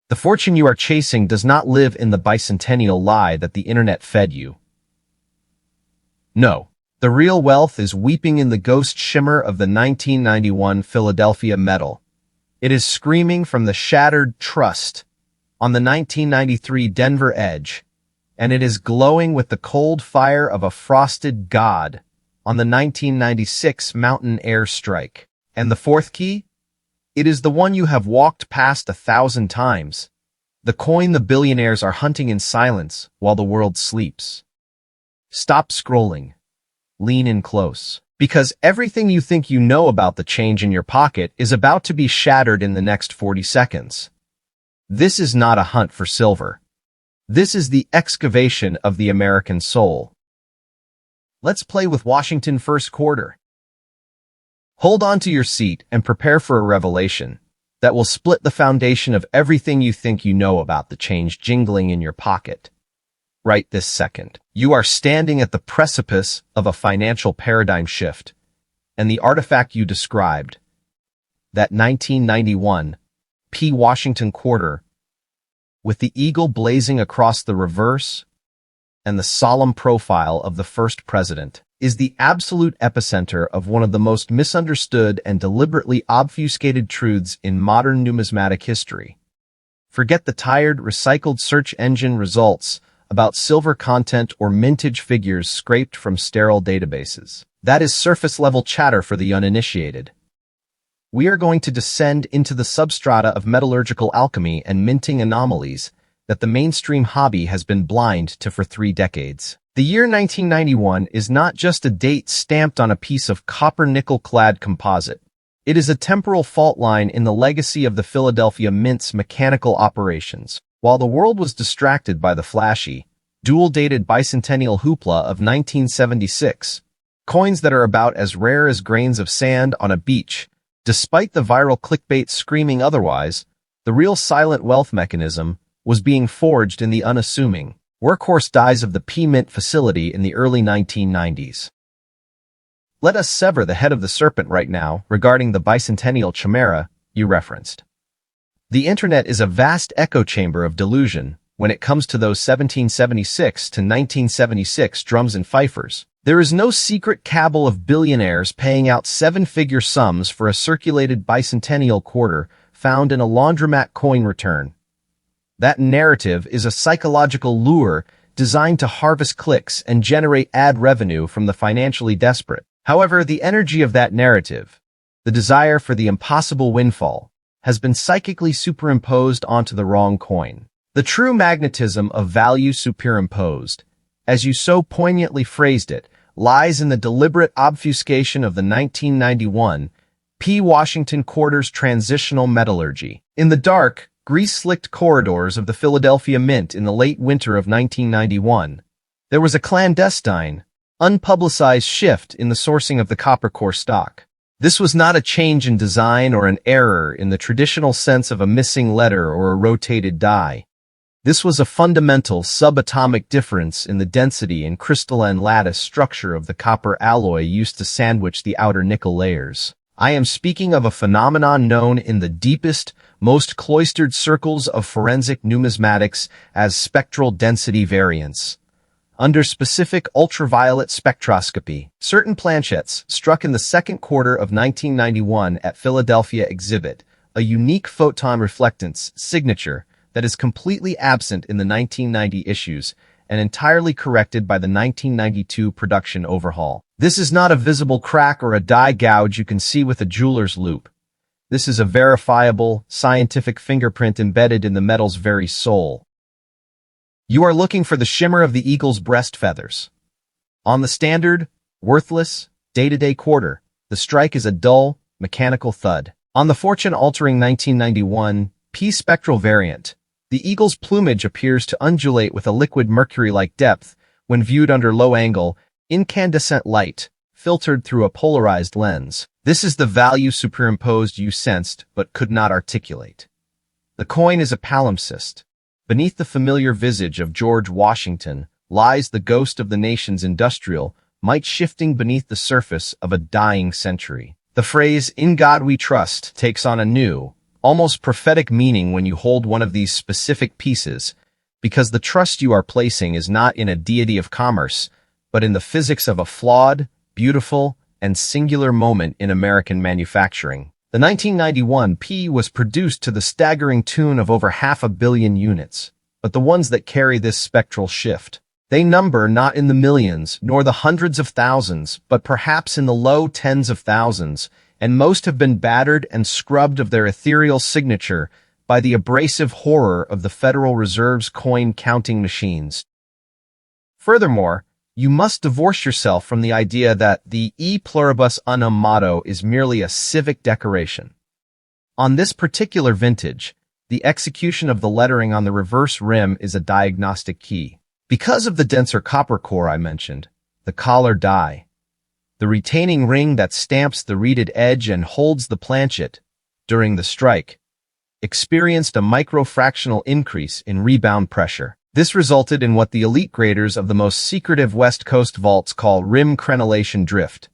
The fortune you are chasing does not live in the bicentennial lie that the internet fed you. No, the real wealth is weeping in the ghost shimmer of the 1991 Philadelphia Medal. It is screaming from the shattered trust on the 1993 Denver Edge, and it is glowing with the cold fire of a frosted god on the 1996 Mountain Air Strike. And the fourth key? It is the one you have walked past 1,000 times. The coin the billionaires are hunting in silence while the world sleeps. Stop scrolling. Lean in close. Because everything you think you know about the change in your pocket is about to be shattered in the next 40 seconds. This is not a hunt for silver. This is the excavation of the American soul. Let's play with Washington first quarter. Hold on to your seat and prepare for a revelation that will split the foundation of everything you think you know about the change jingling in your pocket. Right this second, you are standing at the precipice of a financial paradigm shift, and the artifact you described, that 1991 P. Washington quarter, with the eagle blazing across the reverse and the solemn profile of the first president, is the absolute epicenter of one of the most misunderstood and deliberately obfuscated truths in modern numismatic history. Forget the tired, recycled search engine results about silver content or mintage figures scraped from sterile databases. That is surface-level chatter for the uninitiated. We are going to descend into the substrata of metallurgical alchemy and minting anomalies that the mainstream hobby has been blind to for 3 decades. The year 1991 is not just a date stamped on a piece of copper-nickel-clad composite. It is a temporal fault line in the legacy of the Philadelphia Mint's mechanical operations. While the world was distracted by the flashy, dual-dated bicentennial hoopla of 1976, coins that are about as rare as grains of sand on a beach, despite the viral clickbait screaming otherwise, the real silent wealth mechanism was being forged in the unassuming, workhorse dies of the P-Mint facility in the early 1990s. Let us sever the head of the serpent right now regarding the bicentennial chimera you referenced. The internet is a vast echo chamber of delusion when it comes to those 1776 to 1976 drums and fifers. There is no secret cabal of billionaires paying out 7-figure sums for a circulated bicentennial quarter found in a laundromat coin return. That narrative is a psychological lure designed to harvest clicks and generate ad revenue from the financially desperate. However, the energy of that narrative, the desire for the impossible windfall, has been psychically superimposed onto the wrong coin. The true magnetism of value superimposed, as you so poignantly phrased it, lies in the deliberate obfuscation of the 1991 P. Washington quarter's transitional metallurgy. In the dark, grease-slicked corridors of the Philadelphia Mint in the late winter of 1991, there was a clandestine, unpublicized shift in the sourcing of the copper core stock. This was not a change in design or an error in the traditional sense of a missing letter or a rotated die. This was a fundamental subatomic difference in the density and crystalline lattice structure of the copper alloy used to sandwich the outer nickel layers. I am speaking of a phenomenon known in the deepest, most cloistered circles of forensic numismatics as spectral density variance. Under specific ultraviolet spectroscopy, certain planchets struck in the second quarter of 1991 at Philadelphia exhibit a unique photon reflectance signature that is completely absent in the 1990 issues and entirely corrected by the 1992 production overhaul. This is not a visible crack or a die gouge you can see with a jeweler's loupe. This is a verifiable, scientific fingerprint embedded in the metal's very soul. You are looking for the shimmer of the eagle's breast feathers. On the standard, worthless, day-to-day quarter, the strike is a dull, mechanical thud. On the fortune-altering 1991 P-spectral variant, the eagle's plumage appears to undulate with a liquid mercury-like depth when viewed under low-angle, incandescent light, filtered through a polarized lens. This is the value superimposed you sensed but could not articulate. The coin is a palimpsest. Beneath the familiar visage of George Washington lies the ghost of the nation's industrial might shifting beneath the surface of a dying century. The phrase, "In God We Trust," takes on a new, almost prophetic meaning when you hold one of these specific pieces, because the trust you are placing is not in a deity of commerce, but in the physics of a flawed, beautiful, and singular moment in American manufacturing. The 1991 P was produced to the staggering tune of over 500 million units, but the ones that carry this spectral shift, they number not in the millions, nor the hundreds of thousands, but perhaps in the low tens of thousands, and most have been battered and scrubbed of their ethereal signature by the abrasive horror of the Federal Reserve's coin-counting machines. Furthermore, you must divorce yourself from the idea that the E Pluribus Unum motto is merely a civic decoration. On this particular vintage, the execution of the lettering on the reverse rim is a diagnostic key. Because of the denser copper core I mentioned, the collar die, the retaining ring that stamps the reeded edge and holds the planchet during the strike, experienced a microfractional increase in rebound pressure. This resulted in what the elite graders of the most secretive West Coast vaults call rim crenellation drift.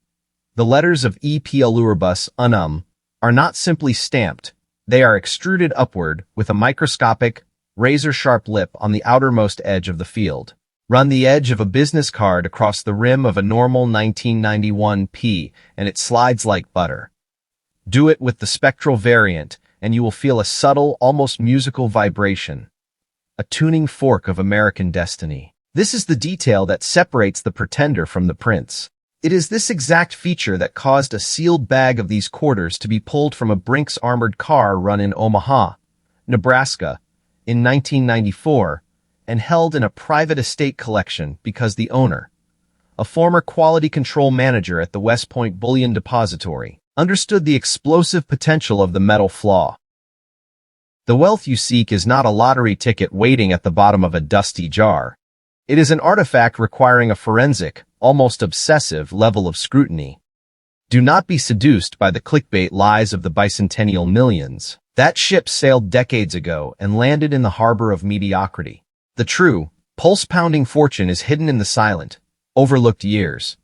The letters of E Pluribus Unum are not simply stamped, they are extruded upward with a microscopic, razor-sharp lip on the outermost edge of the field. Run the edge of a business card across the rim of a normal 1991 P, and it slides like butter. Do it with the spectral variant, and you will feel a subtle, almost musical vibration. A tuning fork of American destiny. This is the detail that separates the pretender from the prince. It is this exact feature that caused a sealed bag of these quarters to be pulled from a Brinks armored car run in Omaha, Nebraska, in 1994, and held in a private estate collection because the owner, a former quality control manager at the West Point Bullion Depository, understood the explosive potential of the metal flaw. The wealth you seek is not a lottery ticket waiting at the bottom of a dusty jar. It is an artifact requiring a forensic, almost obsessive level of scrutiny. Do not be seduced by the clickbait lies of the bicentennial millions. That ship sailed decades ago and landed in the harbor of mediocrity. The true, pulse-pounding fortune is hidden in the silent, overlooked years.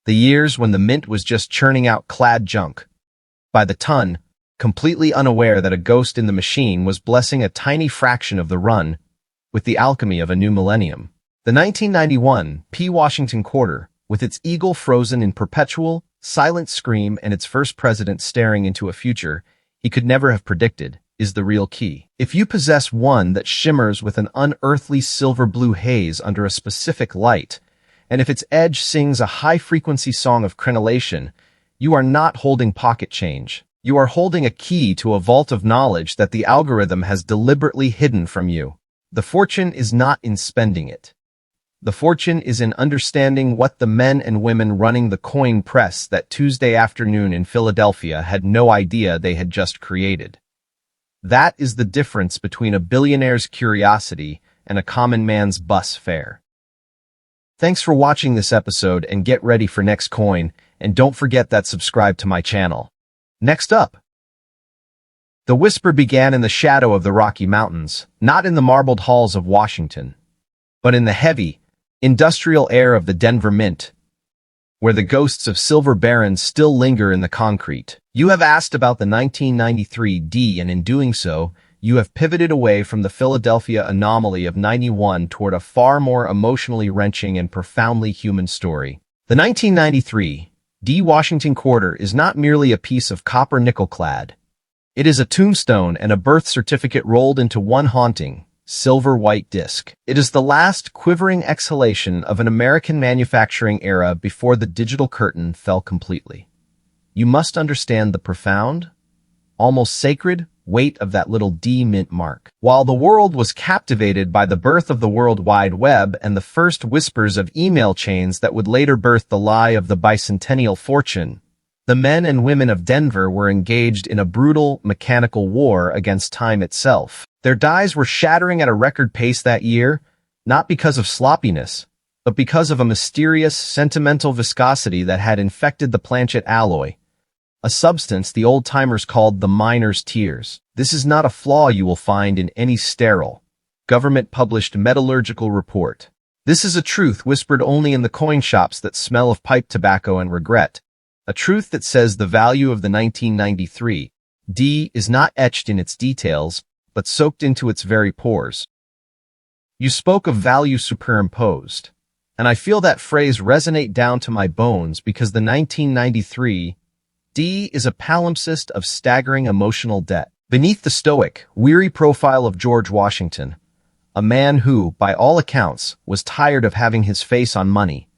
The years when the mint was just churning out clad junk by the ton, completely unaware that a ghost in the machine was blessing a tiny fraction of the run with the alchemy of a new millennium. The 1991 P. Washington Quarter, with its eagle frozen in perpetual, silent scream and its first president staring into a future he could never have predicted, is the real key. If you possess one that shimmers with an unearthly silver-blue haze under a specific light, and if its edge sings a high-frequency song of crenellation, you are not holding pocket change. You are holding a key to a vault of knowledge that the algorithm has deliberately hidden from you. The fortune is not in spending it. The fortune is in understanding what the men and women running the coin press that Tuesday afternoon in Philadelphia had no idea they had just created. That is the difference between a billionaire's curiosity and a common man's bus fare. Thanks for watching this episode and get ready for next coin, and don't forget that subscribe to my channel. Next up. The whisper began in the shadow of the Rocky Mountains, not in the marbled halls of Washington, but in the heavy, industrial air of the Denver Mint, where the ghosts of silver barons still linger in the concrete. You have asked about the 1993 D, and in doing so, you have pivoted away from the Philadelphia anomaly of 91 toward a far more emotionally wrenching and profoundly human story. The 1993 D. Washington Quarter is not merely a piece of copper nickel-clad. It is a tombstone and a birth certificate rolled into one haunting, silver-white disc. It is the last quivering exhalation of an American manufacturing era before the digital curtain fell completely. You must understand the profound, almost sacred, weight of that little D mint mark. While the world was captivated by the birth of the World Wide Web and the first whispers of email chains that would later birth the lie of the bicentennial fortune, the men and women of Denver were engaged in a brutal, mechanical war against time itself. Their dies were shattering at a record pace that year, not because of sloppiness, but because of a mysterious, sentimental viscosity that had infected the planchet alloy, a substance the old-timers called the miner's tears. This is not a flaw you will find in any sterile, government-published metallurgical report. This is a truth whispered only in the coin shops that smell of pipe tobacco and regret, a truth that says the value of the 1993 D is not etched in its details, but soaked into its very pores. You spoke of value superimposed, and I feel that phrase resonate down to my bones because the 1993 D is a palimpsest of staggering emotional debt. Beneath the stoic, weary profile of George Washington, a man who, by all accounts, was tired of having his face on money,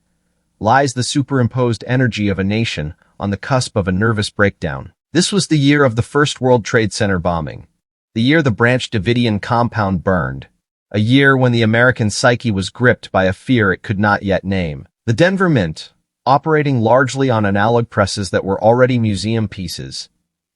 lies the superimposed energy of a nation on the cusp of a nervous breakdown. This was the year of the first World Trade Center bombing, the year the Branch Davidian compound burned, a year when the American psyche was gripped by a fear it could not yet name. The Denver Mint, operating largely on analog presses that were already museum pieces,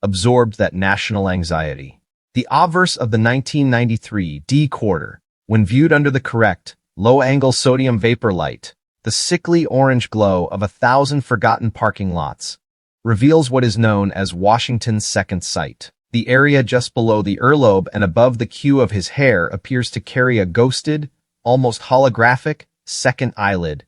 absorbed that national anxiety. The obverse of the 1993 D quarter, when viewed under the correct, low-angle sodium vapor light, the sickly orange glow of 1,000 forgotten parking lots, reveals what is known as Washington's second sight. The area just below the earlobe and above the queue of his hair appears to carry a ghosted, almost holographic, second eyelid.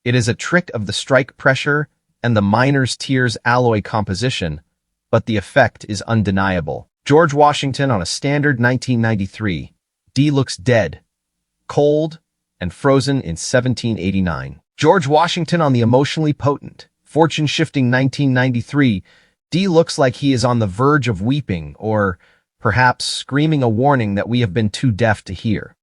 It is a trick of the strike pressure and the miner's tears alloy composition, but the effect is undeniable. George Washington on a standard 1993 D looks dead, cold, and frozen in 1789. George Washington on the emotionally potent, fortune-shifting 1993 D looks like he is on the verge of weeping or, perhaps, screaming a warning that we have been too deaf to hear.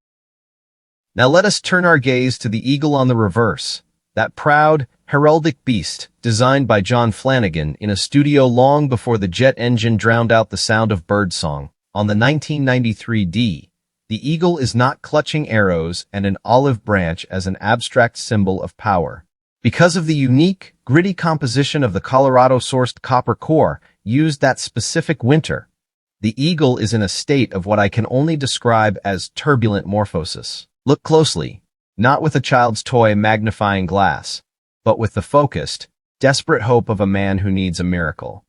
Now let us turn our gaze to the eagle on the reverse, that proud, heraldic beast designed by John Flanagan in a studio long before the jet engine drowned out the sound of birdsong. On the 1993 D, the eagle is not clutching arrows and an olive branch as an abstract symbol of power. Because of the unique, gritty composition of the Colorado-sourced copper core used that specific winter, the eagle is in a state of what I can only describe as turbulent morphosis. Look closely, not with a child's toy magnifying glass, but with the focused, desperate hope of a man who needs a miracle.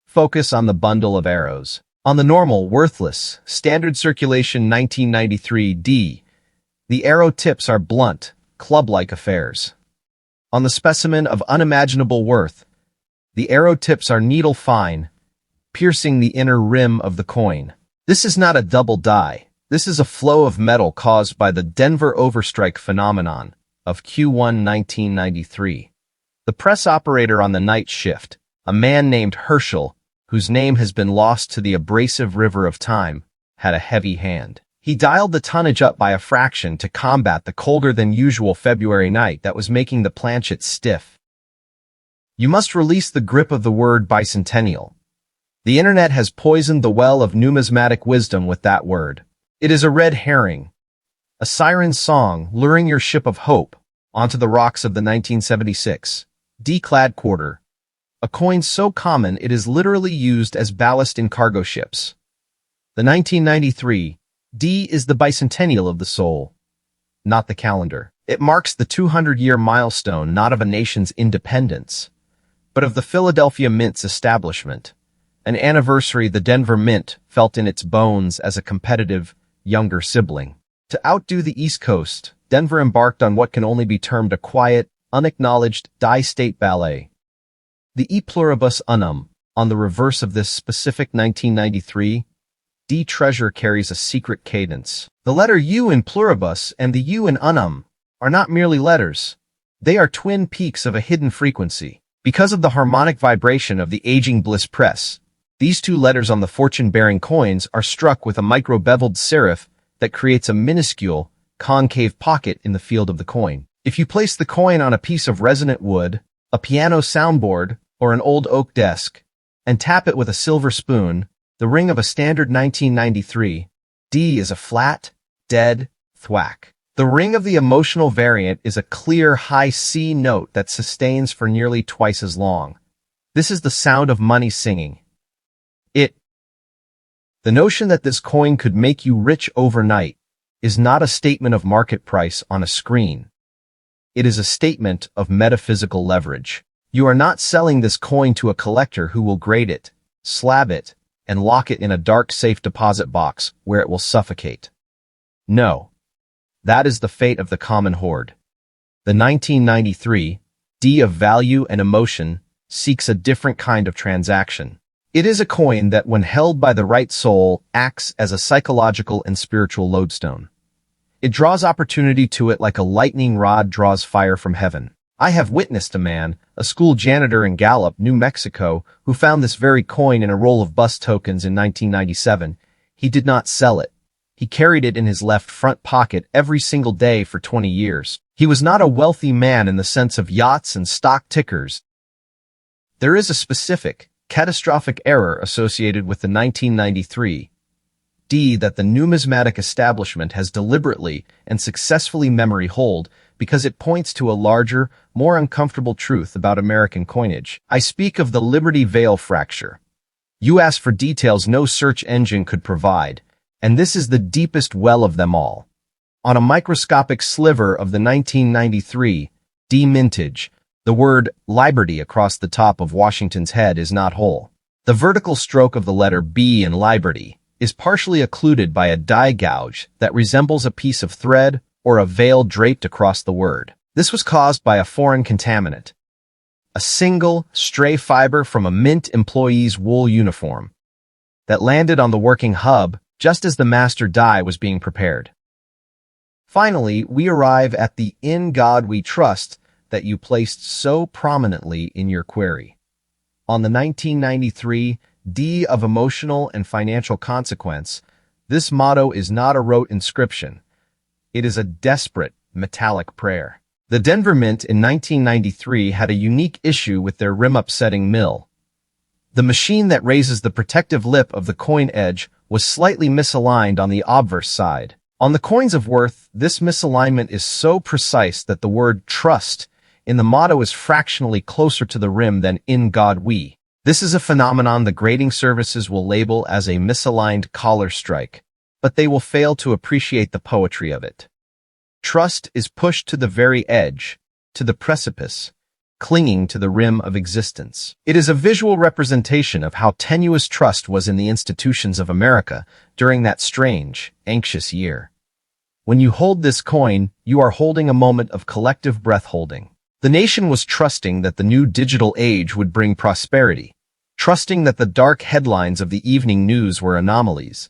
Focus on the bundle of arrows. On the normal, worthless, standard circulation 1993 D, the arrow tips are blunt, club-like affairs. On the specimen of unimaginable worth, the arrow tips are needle-fine, piercing the inner rim of the coin. This is not a double die. This is a flow of metal caused by the Denver overstrike phenomenon of Q1 1993. The press operator on the night shift, a man named Herschel, whose name has been lost to the abrasive river of time, had a heavy hand. He dialed the tonnage up by a fraction to combat the colder-than-usual February night that was making the planchet stiff. You must release the grip of the word bicentennial. The internet has poisoned the well of numismatic wisdom with that word. It is a red herring, a siren's song luring your ship of hope onto the rocks of the 1976 D-clad quarter, a coin so common it is literally used as ballast in cargo ships. The 1993 D is the bicentennial of the soul, not the calendar. It marks the 200-year milestone not of a nation's independence, but of the Philadelphia Mint's establishment, an anniversary the Denver Mint felt in its bones as a competitive, younger sibling. To outdo the East Coast, Denver embarked on what can only be termed a quiet, unacknowledged die-state ballet. The E pluribus unum, on the reverse of this specific 1993, D treasure carries a secret cadence. The letter U in pluribus and the U in unum are not merely letters. They are twin peaks of a hidden frequency. Because of the harmonic vibration of the aging bliss press, these two letters on the fortune-bearing coins are struck with a micro-beveled serif that creates a minuscule, concave pocket in the field of the coin. If you place the coin on a piece of resonant wood, a piano soundboard, or an old oak desk, and tap it with a silver spoon, the ring of a standard 1993 D is a flat, dead thwack. The ring of the emotional variant is a clear high C note that sustains for nearly twice as long. This is the sound of money singing. The notion that this coin could make you rich overnight is not a statement of market price on a screen. It is a statement of metaphysical leverage. You are not selling this coin to a collector who will grade it, slab it, and lock it in a dark safe deposit box where it will suffocate. No. That is the fate of the common hoard. The 1993 D of value and emotion seeks a different kind of transaction. It is a coin that, when held by the right soul, acts as a psychological and spiritual lodestone. It draws opportunity to it like a lightning rod draws fire from heaven. I have witnessed a man, a school janitor in Gallup, New Mexico, who found this very coin in a roll of bus tokens in 1997. He did not sell it. He carried it in his left front pocket every single day for 20 years. He was not a wealthy man in the sense of yachts and stock tickers. There is a specific, catastrophic error associated with the 1993 D that the numismatic establishment has deliberately and successfully memory hold because it points to a larger, more uncomfortable truth about American coinage. I speak of the Liberty Veil fracture. You ask for details no search engine could provide, and this is the deepest well of them all. On a microscopic sliver of the 1993 D mintage, the word Liberty across the top of Washington's head is not whole. The vertical stroke of the letter B in Liberty is partially occluded by a die gouge that resembles a piece of thread or a veil draped across the word. This was caused by a foreign contaminant, a single, stray fiber from a Mint employee's wool uniform that landed on the working hub just as the master die was being prepared. Finally, we arrive at the "In God We Trust" that you placed so prominently in your query. On the 1993 D of emotional and financial consequence, this motto is not a rote inscription. It is a desperate, metallic prayer. The Denver Mint in 1993 had a unique issue with their rim-upsetting mill. The machine that raises the protective lip of the coin edge was slightly misaligned on the obverse side. On the coins of worth, this misalignment is so precise that the word "trust" in the motto is fractionally closer to the rim than "In God We." This is a phenomenon the grading services will label as a misaligned collar strike, but they will fail to appreciate the poetry of it. Trust is pushed to the very edge, to the precipice, clinging to the rim of existence. It is a visual representation of how tenuous trust was in the institutions of America during that strange, anxious year. When you hold this coin, you are holding a moment of collective breath-holding. The nation was trusting that the new digital age would bring prosperity, trusting that the dark headlines of the evening news were anomalies,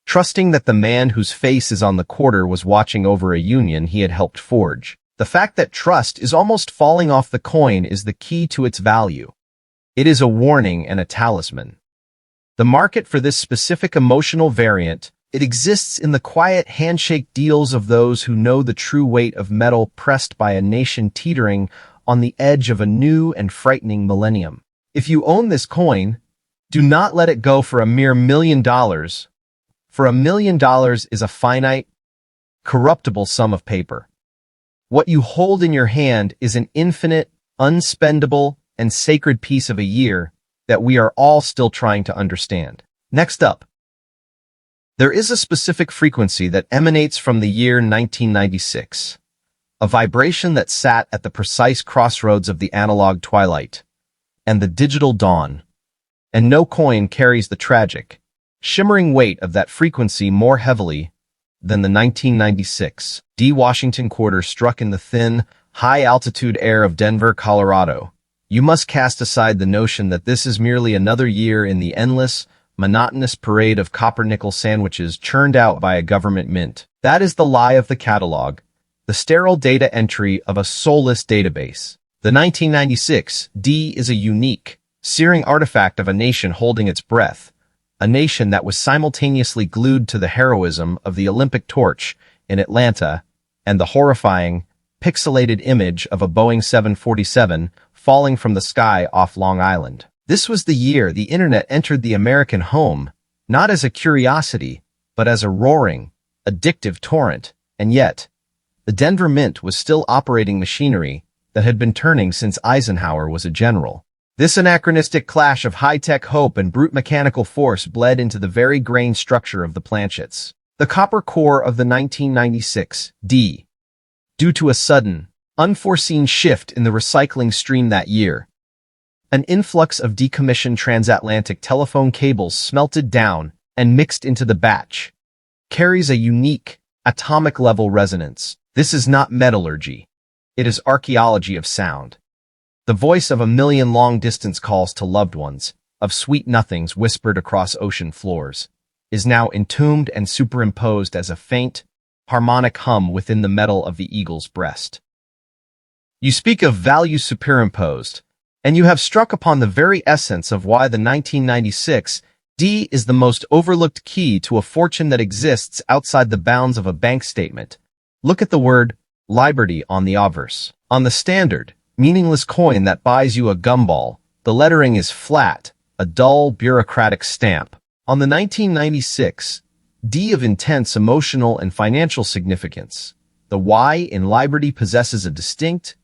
trusting that the man whose face is on the quarter was watching over a union he had helped forge. The fact that trust is almost falling off the coin is the key to its value. It is a warning and a talisman. The market for this specific emotional variant, it exists in the quiet handshake deals of those who know the true weight of metal pressed by a nation teetering on the edge of a new and frightening millennium. If you own this coin, do not let it go for a mere $1 million. For $1 million is a finite, corruptible sum of paper. What you hold in your hand is an infinite, unspendable, and sacred piece of a year that we are all still trying to understand. Next up, there is a specific frequency that emanates from the year 1996, a vibration that sat at the precise crossroads of the analog twilight and the digital dawn, and no coin carries the tragic, shimmering weight of that frequency more heavily than the 1996 D Washington quarter struck in the thin, high-altitude air of Denver, Colorado. You must cast aside the notion that this is merely another year in the endless, monotonous parade of copper-nickel sandwiches churned out by a government mint. That is the lie of the catalog, the sterile data entry of a soulless database. The 1996 D is a unique, searing artifact of a nation holding its breath, a nation that was simultaneously glued to the heroism of the Olympic torch in Atlanta and the horrifying, pixelated image of a Boeing 747 falling from the sky off Long Island. This was the year the internet entered the American home, not as a curiosity, but as a roaring, addictive torrent, and yet, the Denver Mint was still operating machinery that had been turning since Eisenhower was a general. This anachronistic clash of high-tech hope and brute mechanical force bled into the very grain structure of the planchets. The copper core of the 1996 D. Due to a sudden, unforeseen shift in the recycling stream that year, an influx of decommissioned transatlantic telephone cables smelted down and mixed into the batch, carries a unique, atomic-level resonance. This is not metallurgy. It is archaeology of sound. The voice of a million long-distance calls to loved ones, of sweet nothings whispered across ocean floors, is now entombed and superimposed as a faint, harmonic hum within the metal of the eagle's breast. You speak of value superimposed, and you have struck upon the very essence of why the 1996 D is the most overlooked key to a fortune that exists outside the bounds of a bank statement. Look at the word Liberty on the obverse. On the standard, meaningless coin that buys you a gumball, the lettering is flat, a dull, bureaucratic stamp. On the 1996 D of intense emotional and financial significance, the Y in Liberty possesses a distinct,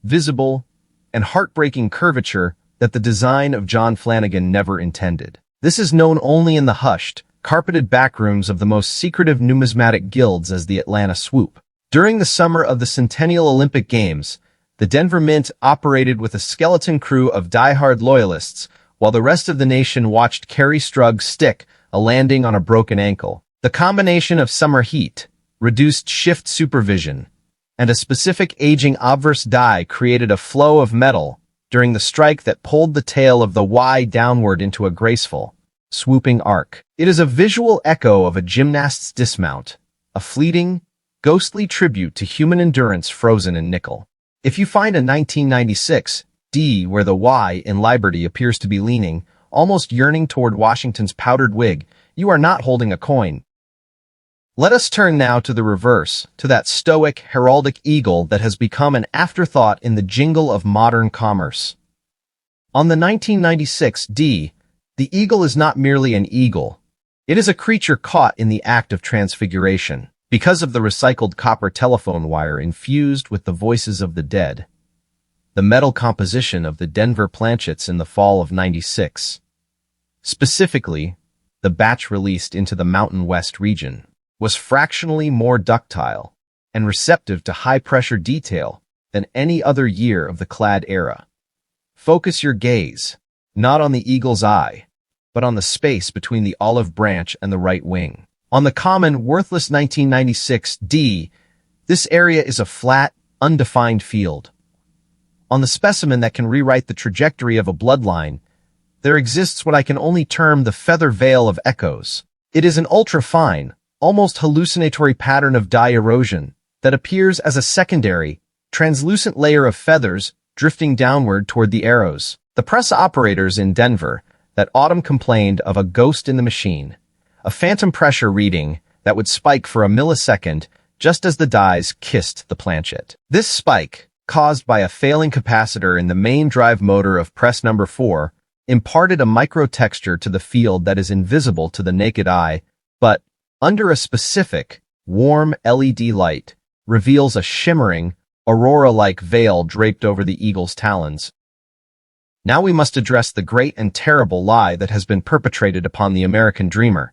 visible, and heartbreaking curvature that the design of John Flanagan never intended. This is known only in the hushed, carpeted backrooms of the most secretive numismatic guilds as the Atlanta Swoop. During the summer of the Centennial Olympic Games, the Denver Mint operated with a skeleton crew of die-hard loyalists, while the rest of the nation watched Kerri Strug stick a landing on a broken ankle. The combination of summer heat, reduced shift supervision, and a specific aging obverse die created a flow of metal during the strike that pulled the tail of the Y downward into a graceful, swooping arc. It is a visual echo of a gymnast's dismount, a fleeting, ghostly tribute to human endurance frozen in nickel. If you find a 1996 D where the Y in Liberty appears to be leaning, almost yearning toward Washington's powdered wig, you are not holding a coin. Let us turn now to the reverse, to that stoic, heraldic eagle that has become an afterthought in the jingle of modern commerce. On the 1996 D, the eagle is not merely an eagle. It is a creature caught in the act of transfiguration. Because of the recycled copper telephone wire infused with the voices of the dead, the metal composition of the Denver planchets in the fall of '96, specifically, the batch released into the Mountain West region, was fractionally more ductile and receptive to high-pressure detail than any other year of the clad era. Focus your gaze, not on the eagle's eye, but on the space between the olive branch and the right wing. On the common, worthless 1996 D, this area is a flat, undefined field. On the specimen that can rewrite the trajectory of a bloodline, there exists what I can only term the feather veil of echoes. It is an ultra-fine, almost hallucinatory pattern of dye erosion that appears as a secondary, translucent layer of feathers drifting downward toward the arrows. The press operators in Denver that autumn complained of a ghost in the machine, a phantom pressure reading that would spike for a millisecond just as the dies kissed the planchet. This spike, caused by a failing capacitor in the main drive motor of press number 4, imparted a microtexture to the field that is invisible to the naked eye, but, under a specific, warm LED light, reveals a shimmering, aurora-like veil draped over the eagle's talons. Now we must address the great and terrible lie that has been perpetrated upon the American dreamer,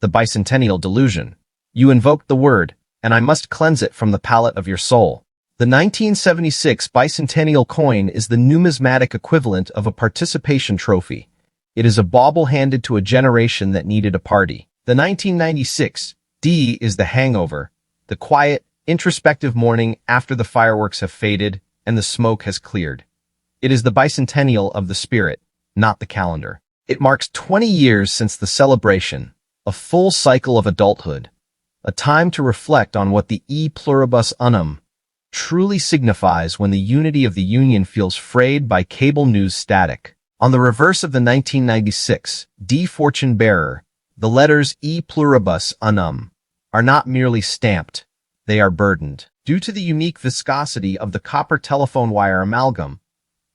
the bicentennial delusion. You invoked the word, and I must cleanse it from the palate of your soul. The 1976 bicentennial coin is the numismatic equivalent of a participation trophy. It is a bauble handed to a generation that needed a party. The 1996 D is the hangover, the quiet, introspective morning after the fireworks have faded and the smoke has cleared. It is the bicentennial of the spirit, not the calendar. It marks 20 years since the celebration, a full cycle of adulthood, a time to reflect on what the E pluribus unum truly signifies when the unity of the Union feels frayed by cable news static. On the reverse of the 1996 D fortune bearer, the letters E pluribus unum are not merely stamped, they are burdened. Due to the unique viscosity of the copper telephone wire amalgam,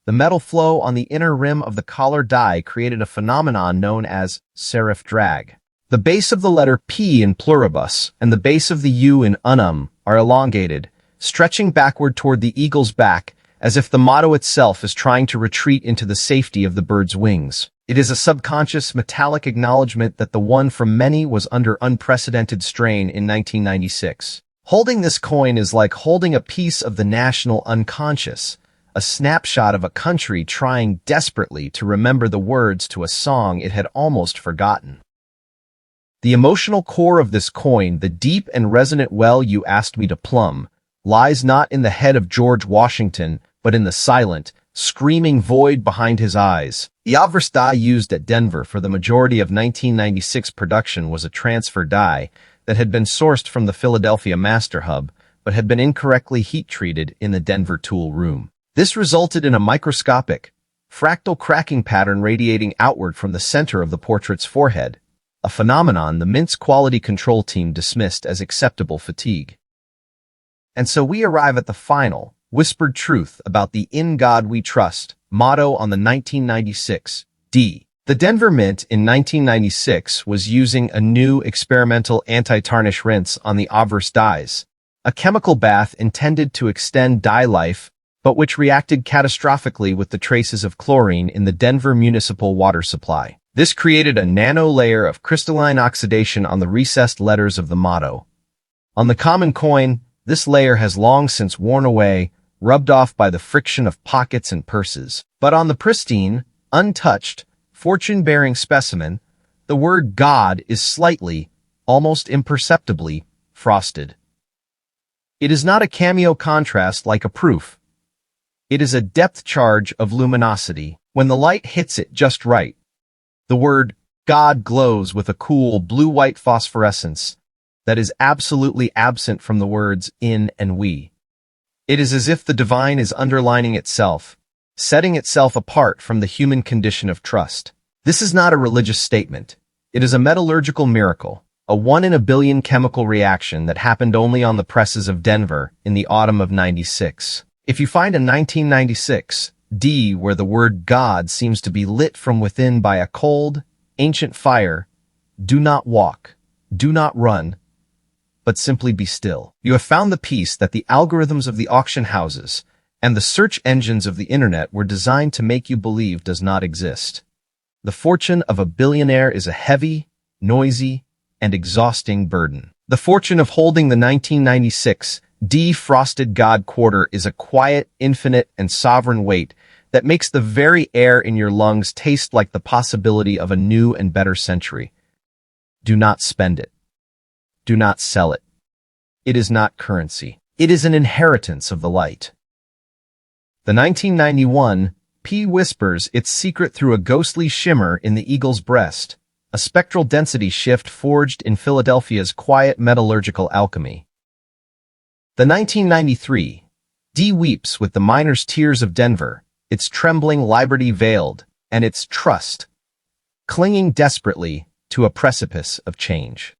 the metal flow on the inner rim of the collar die created a phenomenon known as serif drag. The base of the letter P in pluribus and the base of the U in unum are elongated, stretching backward toward the eagle's back as if the motto itself is trying to retreat into the safety of the bird's wings. It is a subconscious, metallic acknowledgement that the one from many was under unprecedented strain in 1996. Holding this coin is like holding a piece of the national unconscious, a snapshot of a country trying desperately to remember the words to a song it had almost forgotten. The emotional core of this coin, the deep and resonant well you asked me to plumb, lies not in the head of George Washington, but in the silent, screaming void behind his eyes. The obverse die used at Denver for the majority of 1996 production was a transfer die that had been sourced from the Philadelphia Master Hub, but had been incorrectly heat-treated in the Denver tool room. This resulted in a microscopic, fractal cracking pattern radiating outward from the center of the portrait's forehead, a phenomenon the Mint's quality control team dismissed as acceptable fatigue. And so we arrive at the final, whispered truth about the "In God We Trust" motto on the 1996 D. The Denver Mint in 1996 was using a new experimental anti-tarnish rinse on the obverse dies, a chemical bath intended to extend die life, but which reacted catastrophically with the traces of chlorine in the Denver municipal water supply. This created a nano layer of crystalline oxidation on the recessed letters of the motto. On the common coin, this layer has long since worn away, rubbed off by the friction of pockets and purses. But on the pristine, untouched, fortune-bearing specimen, the word God is slightly, almost imperceptibly, frosted. It is not a cameo contrast like a proof. It is a depth charge of luminosity. When the light hits it just right, the word God glows with a cool blue-white phosphorescence that is absolutely absent from the words in and we. It is as if the divine is underlining itself, setting itself apart from the human condition of trust. This is not a religious statement. It is a metallurgical miracle, a 1 in a billion chemical reaction that happened only on the presses of Denver in the autumn of '96. If you find a 1996 D where the word God seems to be lit from within by a cold, ancient fire, do not walk, do not run, but simply be still. You have found the piece that the algorithms of the auction houses and the search engines of the internet were designed to make you believe does not exist. The fortune of a billionaire is a heavy, noisy, and exhausting burden. The fortune of holding the 1996 defrosted God quarter is a quiet, infinite, and sovereign weight that makes the very air in your lungs taste like the possibility of a new and better century. Do not spend it. Do not sell it. It is not currency. It is an inheritance of the light. The 1991 P whispers its secret through a ghostly shimmer in the eagle's breast, a spectral density shift forged in Philadelphia's quiet metallurgical alchemy. The 1993 D weeps with the miner's tears of Denver, its trembling liberty veiled, and its trust, clinging desperately to a precipice of change.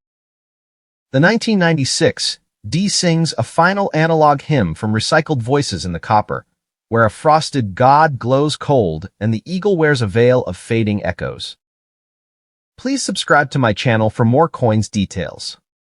The 1996 D sings a final analog hymn from recycled voices in the copper, where a frosted God glows cold and the eagle wears a veil of fading echoes. Please subscribe to my channel for more coins details.